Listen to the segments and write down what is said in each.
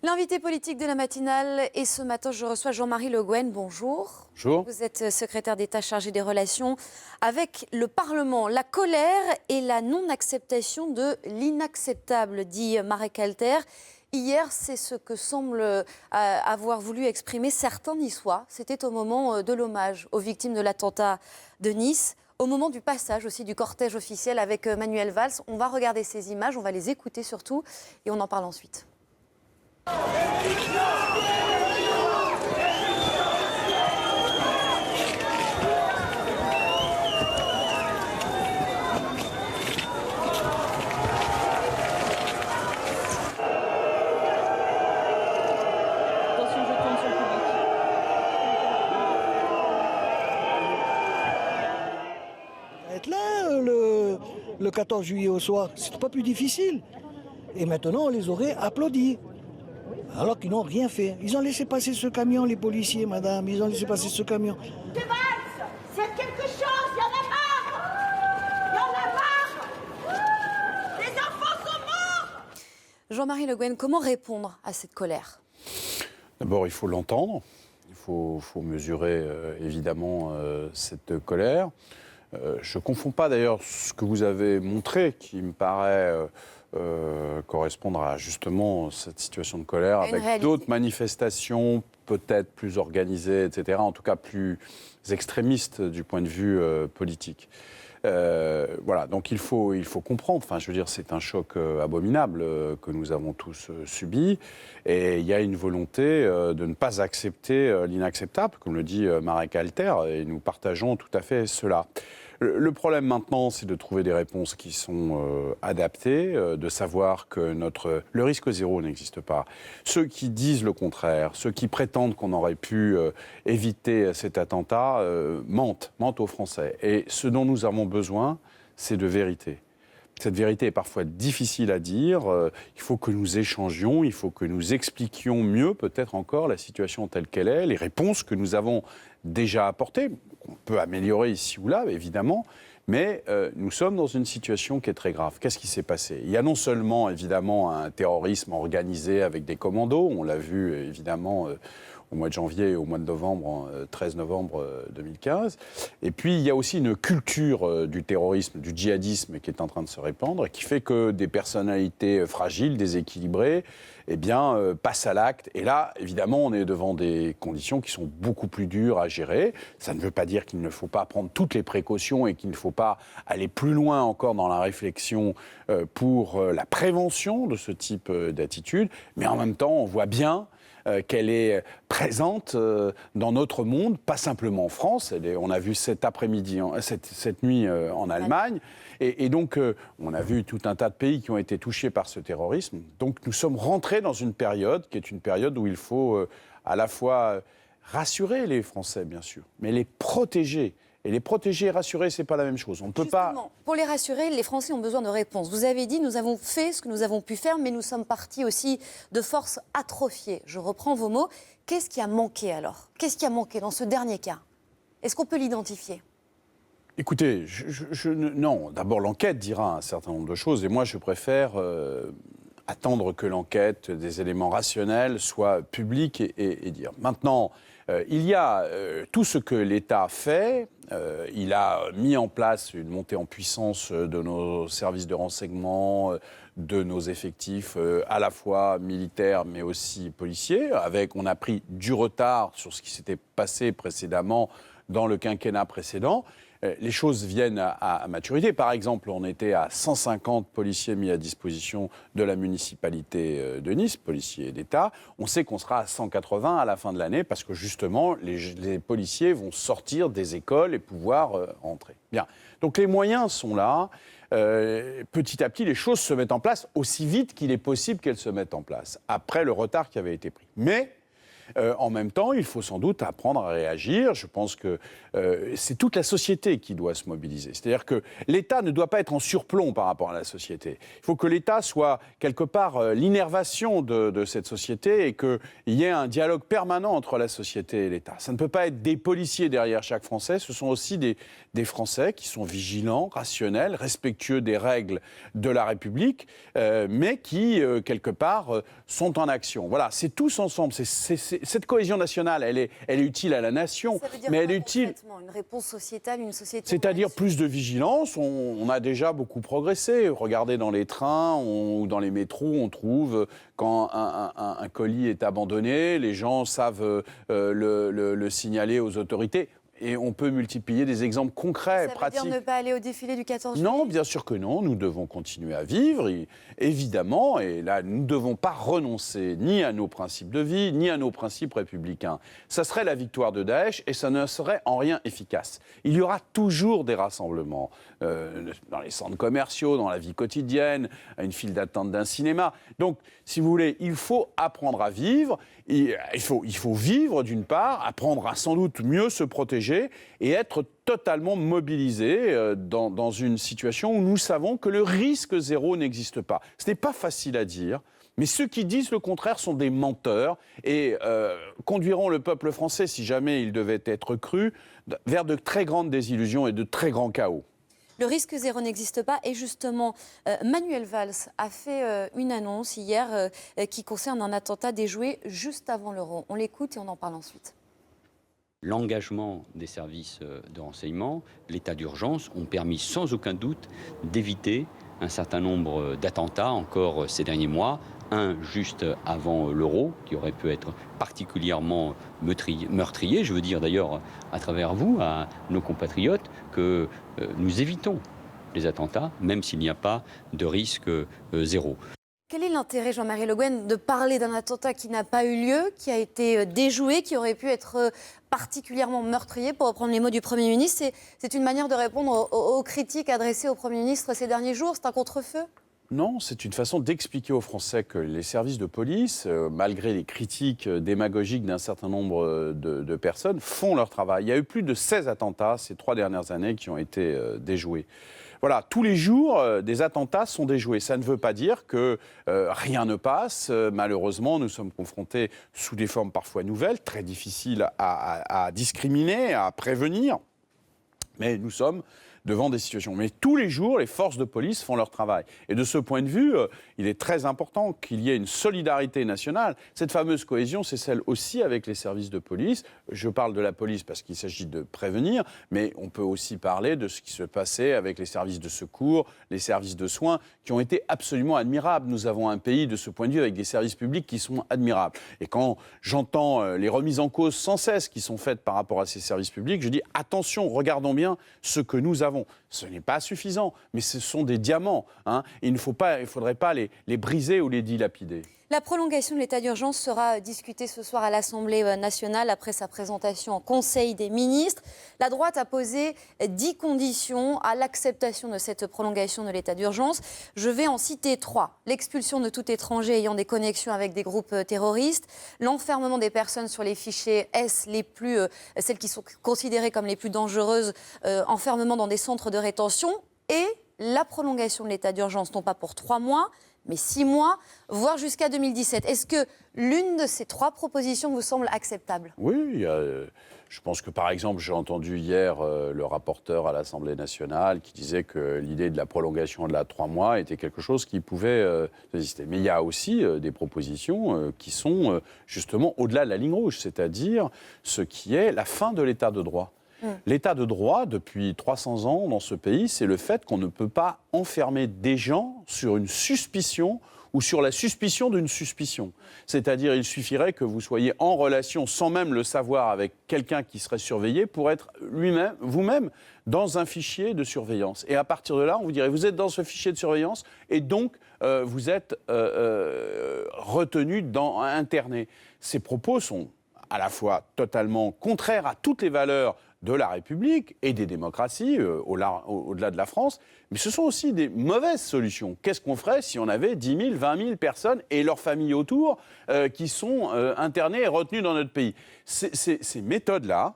L'invité politique de la matinale, et ce matin, je reçois Jean-Marie Le Guen. Bonjour. Bonjour. Vous êtes secrétaire d'État chargé des relations avec le Parlement. La colère et la non-acceptation de l'inacceptable, dit Marek Alter. Hier, c'est ce que semblent avoir voulu exprimer certains Niçois. C'était au moment de l'hommage aux victimes de l'attentat de Nice. Au moment du passage aussi du cortège officiel avec Manuel Valls. On va regarder ces images, on va les écouter surtout et on en parle ensuite. Être là le 14 juillet au soir, c'était pas plus difficile. Et maintenant, on les aurait applaudis. Alors qu'ils n'ont rien fait. Ils ont laissé passer ce camion, les policiers, madame. Ils ont laissé passer ce camion. C'est quelque chose, il y en a marre. Il y en a marre. Les enfants sont morts. Jean-Marie Le Guen, comment répondre à cette colère ? D'abord, il faut l'entendre. Il faut mesurer évidemment cette colère. Je ne confonds pas d'ailleurs ce que vous avez montré, qui me paraît correspondre à justement cette situation de colère, avec d'autres manifestations peut-être plus organisées, etc., en tout cas plus extrémistes du point de vue politique. Voilà, donc il faut comprendre, enfin je veux dire, c'est un choc abominable que nous avons tous subi, et il y a une volonté de ne pas accepter l'inacceptable, comme le dit Marek Alter, et nous partageons tout à fait cela. Le problème maintenant, c'est de trouver des réponses qui sont adaptées, de savoir que le risque zéro n'existe pas. Ceux qui disent le contraire, ceux qui prétendent qu'on aurait pu éviter cet attentat, mentent aux Français. Et ce dont nous avons besoin, c'est de vérité. Cette vérité est parfois difficile à dire, il faut que nous échangions, il faut que nous expliquions mieux peut-être encore la situation telle qu'elle est, les réponses que nous avons déjà apportées, qu'on peut améliorer ici ou là évidemment, mais nous sommes dans une situation qui est très grave. Qu'est-ce qui s'est passé ? Il y a non seulement évidemment un terrorisme organisé avec des commandos, on l'a vu évidemment au mois de janvier et au mois de novembre, 13 novembre 2015. Et puis, il y a aussi une culture du terrorisme, du djihadisme qui est en train de se répandre et qui fait que des personnalités fragiles, déséquilibrées, eh bien, passent à l'acte. Et là, évidemment, on est devant des conditions qui sont beaucoup plus dures à gérer. Ça ne veut pas dire qu'il ne faut pas prendre toutes les précautions et qu'il ne faut pas aller plus loin encore dans la réflexion pour la prévention de ce type d'attitude. Mais en même temps, on voit bien qu'elle est présente dans notre monde, pas simplement en France. On a vu cet après-midi, cette nuit en Allemagne. Et donc, on a vu tout un tas de pays qui ont été touchés par ce terrorisme. Donc, nous sommes rentrés dans une période qui est une période où il faut à la fois rassurer les Français, bien sûr, mais les protéger. Et les protéger et rassurer, ce n'est pas la même chose. On ne peut pas... Pour les rassurer, les Français ont besoin de réponses. Vous avez dit, nous avons fait ce que nous avons pu faire, mais nous sommes partis aussi de forces atrophiées. Je reprends vos mots. Qu'est-ce qui a manqué alors ? Qu'est-ce qui a manqué dans ce dernier cas ? Est-ce qu'on peut l'identifier ? Écoutez, non. D'abord, l'enquête dira un certain nombre de choses. Et moi, je préfère attendre que l'enquête, des éléments rationnels, soit publique et dire. Maintenant, il y a tout ce que l'État fait. Il a mis en place une montée en puissance de nos services de renseignement, de nos effectifs à la fois militaires mais aussi policiers. On a pris du retard sur ce qui s'était passé précédemment dans le quinquennat précédent. Les choses viennent à maturité. Par exemple, on était à 150 policiers mis à disposition de la municipalité de Nice, policiers d'État. On sait qu'on sera à 180 à la fin de l'année parce que justement, les policiers vont sortir des écoles et pouvoir rentrer. Bien. Donc les moyens sont là. Petit à petit, les choses se mettent en place aussi vite qu'il est possible qu'elles se mettent en place, après le retard qui avait été pris. Mais En même temps, il faut sans doute apprendre à réagir. Je pense que c'est toute la société qui doit se mobiliser. C'est-à-dire que l'État ne doit pas être en surplomb par rapport à la société. Il faut que l'État soit quelque part l'innervation de cette société et qu'il y ait un dialogue permanent entre la société et l'État. Ça ne peut pas être des policiers derrière chaque Français, ce sont aussi des Français qui sont vigilants, rationnels, respectueux des règles de la République, mais qui, quelque part, sont en action. Voilà, c'est tous ensemble. Cette cohésion nationale, elle est utile à la nation, mais elle est utile... Une réponse sociétale, une société... C'est-à-dire plus de vigilance. On a déjà beaucoup progressé. Regardez dans les trains ou dans les métros, on trouve quand un colis est abandonné, les gens savent le signaler aux autorités. Et on peut multiplier des exemples concrets, pratiques. Ça veut dire ne pas aller au défilé du 14 juillet ? Non, bien sûr que non. Nous devons continuer à vivre, évidemment. Et là, nous ne devons pas renoncer ni à nos principes de vie, ni à nos principes républicains. Ça serait la victoire de Daesh et ça ne serait en rien efficace. Il y aura toujours des rassemblements dans les centres commerciaux, dans la vie quotidienne, à une file d'attente d'un cinéma. Donc, si vous voulez, il faut apprendre à vivre. Il faut vivre, d'une part, apprendre à sans doute mieux se protéger et être totalement mobilisé dans une situation où nous savons que le risque zéro n'existe pas. Ce n'est pas facile à dire, mais ceux qui disent le contraire sont des menteurs et conduiront le peuple français, si jamais il devait être cru, vers de très grandes désillusions et de très grands chaos. Le risque zéro n'existe pas et justement, Manuel Valls a fait une annonce hier qui concerne un attentat déjoué juste avant l'Euro. On l'écoute et on en parle ensuite. L'engagement des services de renseignement, l'état d'urgence ont permis sans aucun doute d'éviter un certain nombre d'attentats encore ces derniers mois. Un juste avant l'Euro, qui aurait pu être particulièrement meurtrier. Je veux dire d'ailleurs à travers vous, à nos compatriotes, que nous évitons les attentats, même s'il n'y a pas de risque zéro. Quel est l'intérêt, Jean-Marie Le Guen, de parler d'un attentat qui n'a pas eu lieu, qui a été déjoué, qui aurait pu être particulièrement meurtrier, pour reprendre les mots du Premier ministre? C'est une manière de répondre aux critiques adressées au Premier ministre ces derniers jours? C'est un contre-feu? Non, c'est une façon d'expliquer aux Français que les services de police, malgré les critiques démagogiques d'un certain nombre de personnes, font leur travail. Il y a eu plus de 16 attentats ces 3 dernières années qui ont été déjoués. Voilà, tous les jours, des attentats sont déjoués. Ça ne veut pas dire que rien ne passe. Malheureusement, nous sommes confrontés sous des formes parfois nouvelles, très difficiles à discriminer, à prévenir. Mais nous sommes devant des situations. Mais tous les jours, les forces de police font leur travail. Et de ce point de vue, il est très important qu'il y ait une solidarité nationale. Cette fameuse cohésion, c'est celle aussi avec les services de police. Je parle de la police parce qu'il s'agit de prévenir, mais on peut aussi parler de ce qui se passait avec les services de secours, les services de soins, qui ont été absolument admirables. Nous avons un pays, de ce point de vue, avec des services publics qui sont admirables. Et quand j'entends les remises en cause sans cesse qui sont faites par rapport à ces services publics, je dis attention, regardons bien ce que nous avons. Ce n'est pas suffisant, mais ce sont des diamants. Il ne faudrait pas les briser ou les dilapider. La prolongation de l'état d'urgence sera discutée ce soir à l'Assemblée nationale après sa présentation en Conseil des ministres. La droite a posé 10 conditions à l'acceptation de cette prolongation de l'état d'urgence. Je vais en citer 3. L'expulsion de tout étranger ayant des connexions avec des groupes terroristes, l'enfermement des personnes sur les fichiers S, celles qui sont considérées comme les plus dangereuses, enfermement dans des centres de rétention et la prolongation de l'état d'urgence, non pas pour 3 mois, mais 6 mois, voire jusqu'à 2017. Est-ce que l'une de ces 3 propositions vous semble acceptable ? Oui, je pense que par exemple, j'ai entendu hier le rapporteur à l'Assemblée nationale qui disait que l'idée de la prolongation de la 3 mois était quelque chose qui pouvait exister. Mais il y a aussi des propositions qui sont justement au-delà de la ligne rouge, c'est-à-dire ce qui est la fin de l'état de droit. L'état de droit, depuis 300 ans dans ce pays, c'est le fait qu'on ne peut pas enfermer des gens sur une suspicion ou sur la suspicion d'une suspicion. C'est-à-dire, il suffirait que vous soyez en relation, sans même le savoir, avec quelqu'un qui serait surveillé pour être vous-même dans un fichier de surveillance. Et à partir de là, on vous dirait, vous êtes dans ce fichier de surveillance et donc vous êtes retenu, interné. Ces propos sont à la fois totalement contraires à toutes les valeurs de la République et des démocraties au-delà de la France, mais ce sont aussi des mauvaises solutions. Qu'est-ce qu'on ferait si on avait 10 000, 20 000 personnes et leurs familles autour qui sont internées et retenues dans notre pays? Ces méthodes-là,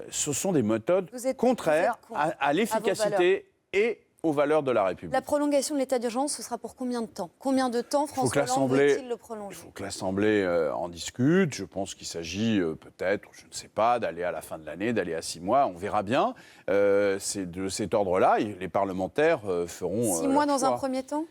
ce sont des méthodes contraires à l'efficacité et aux valeurs de la République. La prolongation de l'état d'urgence, ce sera pour combien de temps? Combien de temps François Hollande veut-il le prolonger? Il faut que l'Assemblée en discute. Je pense qu'il s'agit peut-être, je ne sais pas, d'aller à la fin de l'année, d'aller à 6 mois. On verra bien. C'est de cet ordre-là. Les parlementaires feront 6 mois dans choix. un premier temps?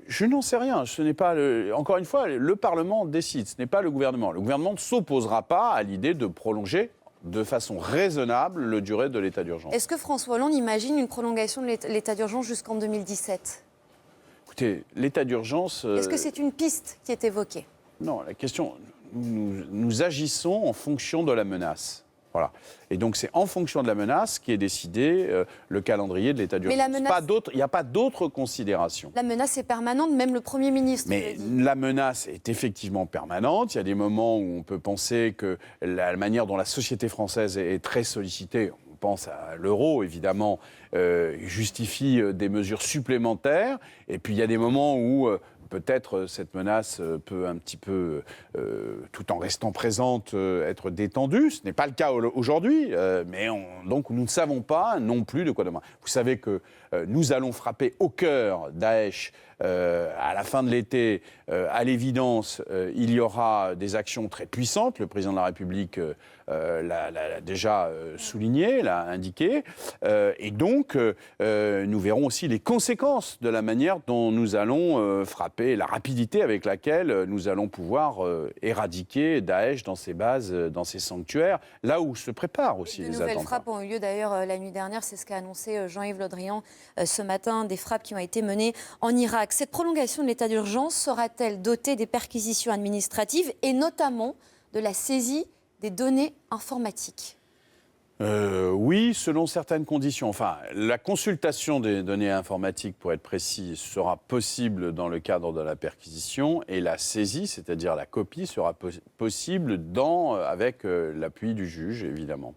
Je n'en sais rien. Ce n'est pas encore une fois, le Parlement décide. Ce n'est pas le gouvernement. Le gouvernement ne s'opposera pas à l'idée de prolonger de façon raisonnable la durée de l'état d'urgence. Est-ce que François Hollande imagine une prolongation de l'état d'urgence jusqu'en 2017? Écoutez, l'état d'urgence... Est-ce que c'est une piste qui est évoquée? Non, la question... Nous agissons en fonction de la menace. Voilà. Et donc, c'est en fonction de la menace qu'est décidé le calendrier de l'état d'urgence. Il n'y a pas d'autres considérations. La menace est permanente, même le Premier ministre Mais la menace est effectivement permanente. Il y a des moments où on peut penser que la manière dont la société française est très sollicitée, on pense à l'euro évidemment, justifie des mesures supplémentaires. Et puis il y a des moments où... peut-être cette menace peut un petit peu, tout en restant présente, être détendue. Ce n'est pas le cas aujourd'hui, mais donc nous ne savons pas non plus de quoi demain. Vous savez que nous allons frapper au cœur Daesh à la fin de l'été. À l'évidence, il y aura des actions très puissantes. Le président de la République l'a déjà souligné, l'a indiqué. Et donc, nous verrons aussi les conséquences de la manière dont nous allons frapper, la rapidité avec laquelle nous allons pouvoir éradiquer Daesh dans ses bases, dans ses sanctuaires, là où se préparent aussi les attentats. De nouvelles frappes ont eu lieu d'ailleurs la nuit dernière, c'est ce qu'a annoncé Jean-Yves Le Drian ce matin, des frappes qui ont été menées en Irak. Cette prolongation de l'état d'urgence sera-t-elle dotée des perquisitions administratives et notamment de la saisie des données informatiques? Oui, selon certaines conditions. Enfin, la consultation des données informatiques, pour être précis, sera possible dans le cadre de la perquisition et la saisie, c'est-à-dire la copie, sera possible avec l'appui du juge, évidemment.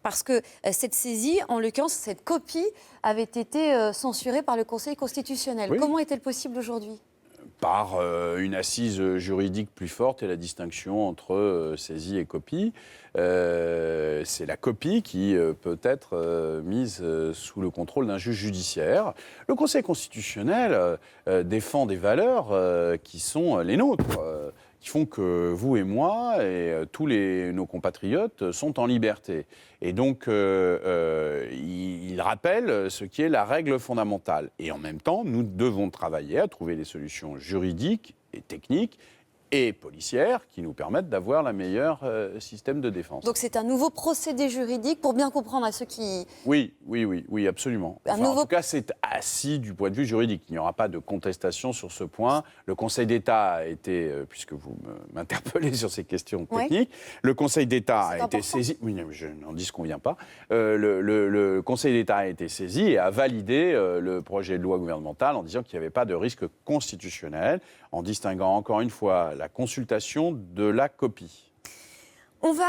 Parce que cette saisie, en l'occurrence, cette copie, avait été censurée par le Conseil constitutionnel. Oui. Comment est-elle possible aujourd'hui ? Par une assise juridique plus forte et la distinction entre saisie et copie. C'est la copie qui peut être mise sous le contrôle d'un juge judiciaire. Le Conseil constitutionnel défend des valeurs qui sont les nôtres, qui font que vous et moi et tous nos compatriotes sont en liberté. Et donc, il rappelle ce qui est la règle fondamentale. Et en même temps, nous devons travailler à trouver des solutions juridiques et techniques et policières qui nous permettent d'avoir le meilleur système de défense. Donc c'est un nouveau procédé juridique pour bien comprendre à ceux qui... Oui, absolument. En tout cas, c'est assis du point de vue juridique. Il n'y aura pas de contestation sur ce point. Le Conseil d'État a été, puisque vous m'interpellez sur ces questions techniques, le Conseil d'État a été saisi... Oui, je n'en disconviens pas. Le Conseil d'État a été saisi et a validé le projet de loi gouvernemental en disant qu'il n'y avait pas de risque constitutionnel, en distinguant encore une fois la consultation de la copie. On va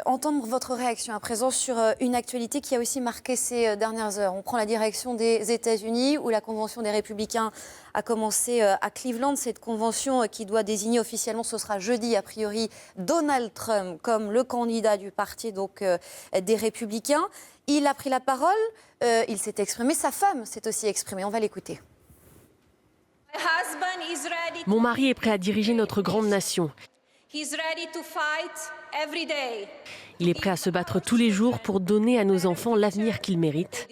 entendre votre réaction à présent sur une actualité qui a aussi marqué ces dernières heures. On prend la direction des États-Unis où la Convention des Républicains a commencé à Cleveland. Cette convention qui doit désigner officiellement, ce sera jeudi a priori, Donald Trump comme le candidat du parti donc, des Républicains. Il a pris la parole, il s'est exprimé, sa femme s'est aussi exprimée. On va l'écouter. Mon mari est prêt à diriger notre grande nation. Il est prêt à se battre tous les jours pour donner à nos enfants l'avenir qu'ils méritent.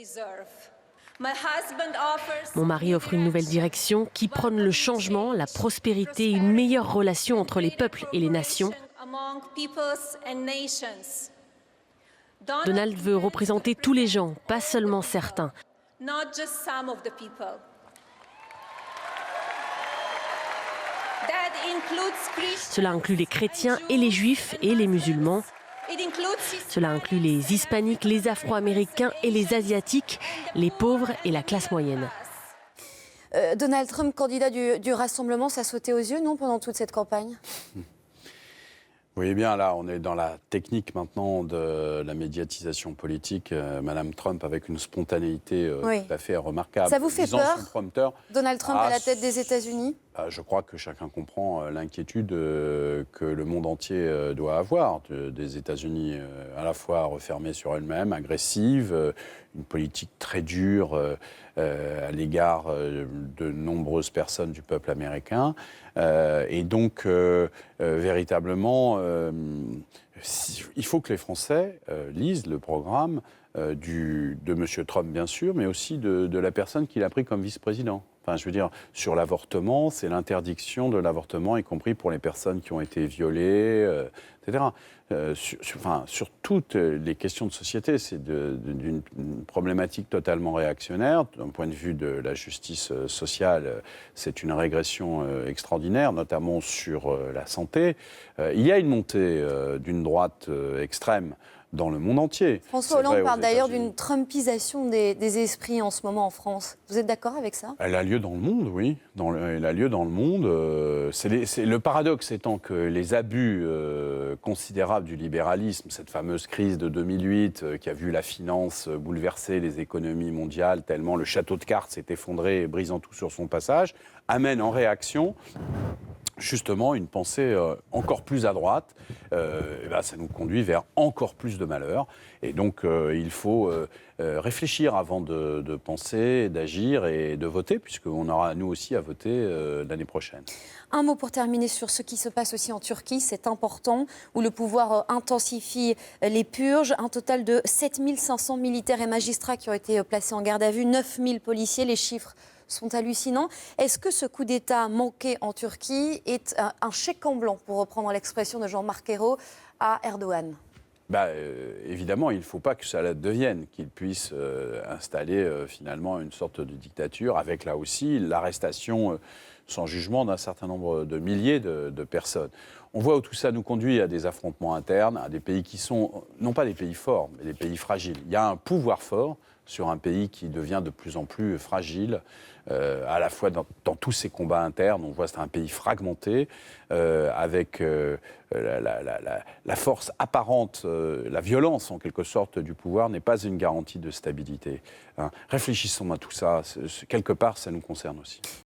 Mon mari offre une nouvelle direction qui prône le changement, la prospérité et une meilleure relation entre les peuples et les nations. Donald veut représenter tous les gens, pas seulement certains. Cela inclut les chrétiens et les juifs et les musulmans. Cela inclut les hispaniques, les afro-américains et les asiatiques, les pauvres et la classe moyenne. Donald Trump, candidat du Rassemblement, ça sautait aux yeux, non, pendant toute cette campagne ? Vous voyez bien, là, on est dans la technique maintenant de la médiatisation politique. Madame Trump avec une spontanéité Oui. tout à fait remarquable. Ça vous fait Lisant peur, son prompteur, Donald Trump à la tête des États-Unis? je crois que chacun comprend l'inquiétude que le monde entier doit avoir des États-Unis à la fois refermée sur elle-même, agressive, une politique très dure à l'égard de nombreuses personnes du peuple américain. Et donc, véritablement, il faut que les Français lisent le programme de M. Trump, bien sûr, mais aussi de la personne qu'il a pris comme vice-président. Enfin, je veux dire, sur l'avortement, c'est l'interdiction de l'avortement, y compris pour les personnes qui ont été violées, etc. Sur toutes les questions de société, c'est d'une problématique totalement réactionnaire. D'un point de vue de la justice sociale, c'est une régression extraordinaire, notamment sur la santé. Il y a une montée d'une droite extrême dans le monde entier. François Hollande parle d'ailleurs États-Unis. d'une trumpisation des esprits en ce moment en France. Vous êtes d'accord avec ça? Elle a lieu dans le monde, oui. Elle a lieu dans le monde. Le paradoxe étant que les abus considérables du libéralisme, cette fameuse crise de 2008 qui a vu la finance bouleverser les économies mondiales tellement le château de cartes s'est effondré, brisant tout sur son passage, amène en réaction justement une pensée encore plus à droite. Ça nous conduit vers encore plus de malheur. Et donc, il faut réfléchir avant de penser, d'agir et de voter, puisqu'on aura, nous aussi, à voter l'année prochaine. Un mot pour terminer sur ce qui se passe aussi en Turquie, c'est important, où le pouvoir intensifie les purges. Un total de 7500 militaires et magistrats qui ont été placés en garde à vue, 9000 policiers, les chiffres sont hallucinants. Est-ce que ce coup d'État manqué en Turquie est un chèque en blanc, pour reprendre l'expression de Jean-Marc Ayrault, à Erdogan? Évidemment, il ne faut pas que ça devienne, qu'il puisse installer finalement une sorte de dictature, avec là aussi l'arrestation sans jugement d'un certain nombre de milliers de personnes. On voit où tout ça nous conduit à des affrontements internes, à des pays qui sont, non pas des pays forts, mais des pays fragiles. Il y a un pouvoir fort sur un pays qui devient de plus en plus fragile, à la fois dans tous ces combats internes. On voit que c'est un pays fragmenté, avec la force apparente, la violence en quelque sorte du pouvoir n'est pas une garantie de stabilité. Réfléchissons à tout ça, quelque part ça nous concerne aussi.